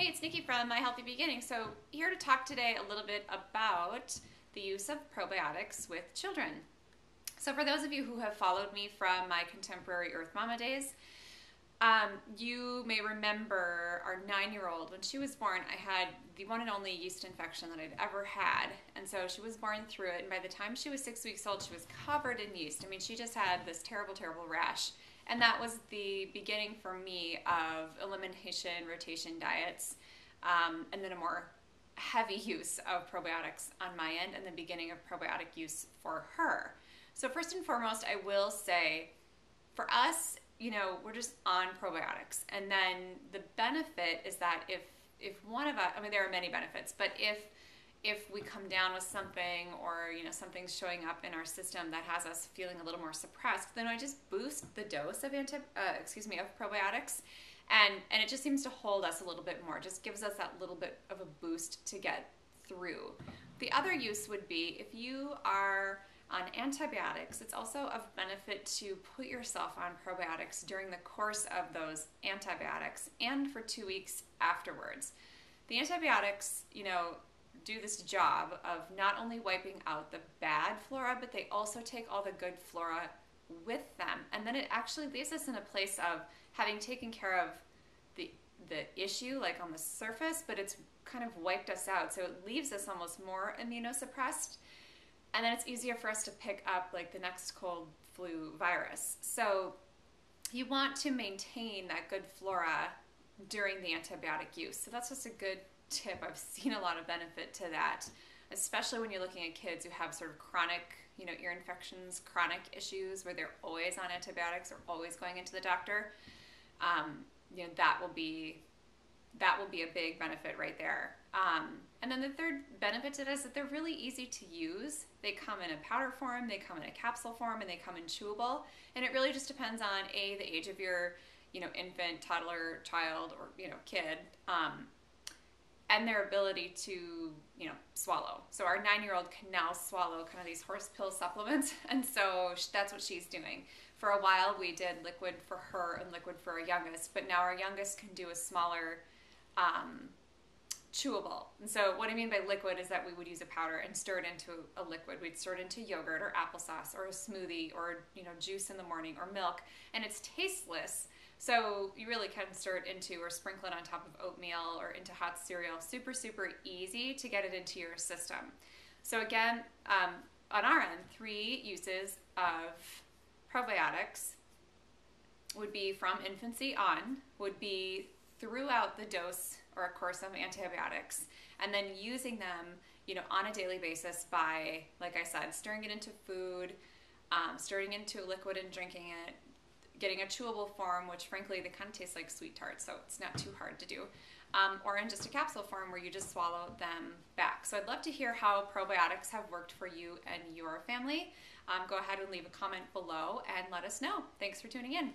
Hey, it's Nikki from My Healthy Beginning. So here to talk today a little bit about the use of probiotics with children. So for those of you who have followed me from my contemporary Earth Mama days, you may remember our 9-year-old. When she was born, I had the one and only yeast infection that I'd ever had. And so she was born through it. And by the time she was 6 weeks old, she was covered in yeast. I mean, she just had this terrible, terrible rash. And that was the beginning for me of elimination, rotation diets, and then a more heavy use of probiotics on my end, and the beginning of probiotic use for her. So first and foremost, I will say, for us, we're just on probiotics. And then the benefit is that if one of us, I mean, there are many benefits, but if we come down with something, or something's showing up in our system that has us feeling a little more suppressed, then I just boost the dose of probiotics, and it just seems to hold us a little bit more. It just gives us that little bit of a boost to get through. The other use would be if you are on antibiotics, it's also of benefit to put yourself on probiotics during the course of those antibiotics and for 2 weeks afterwards. The antibiotics, do this job of not only wiping out the bad flora, but they also take all the good flora with them. And then it actually leaves us in a place of having taken care of the issue, like on the surface, but it's kind of wiped us out. So it leaves us almost more immunosuppressed. And then it's easier for us to pick up like the next cold flu virus. So you want to maintain that good flora during the antibiotic use. So that's just a good tip. I've seen a lot of benefit to that, especially when you're looking at kids who have sort of chronic, ear infections, chronic issues where they're always on antibiotics or always going into the doctor. That will be a big benefit right there. And then the third benefit to it is that they're really easy to use. They come in a powder form, they come in a capsule form, and they come in chewable. And it really just depends on the age of your, infant, toddler, child, or kid, and their ability to, swallow. So our 9-year-old can now swallow kind of these horse pill supplements, and so that's what she's doing. For a while, we did liquid for her and liquid for our youngest, but now our youngest can do a smaller chewable. And so what I mean by liquid is that we would use a powder and stir it into a liquid. We'd stir it into yogurt or applesauce or a smoothie or juice in the morning or milk, and it's tasteless. So you really can stir it into or sprinkle it on top of oatmeal or into hot cereal. Super, super easy to get it into your system. So again, on our end, 3 uses of probiotics would be from infancy on, would be throughout the dose or a course of antibiotics, and then using them, on a daily basis by, like I said, stirring it into food, stirring into a liquid and drinking it, getting a chewable form, which frankly, they kind of taste like sweet tarts, so it's not too hard to do, or in just a capsule form where you just swallow them back. So I'd love to hear how probiotics have worked for you and your family. Go ahead and leave a comment below and let us know. Thanks for tuning in.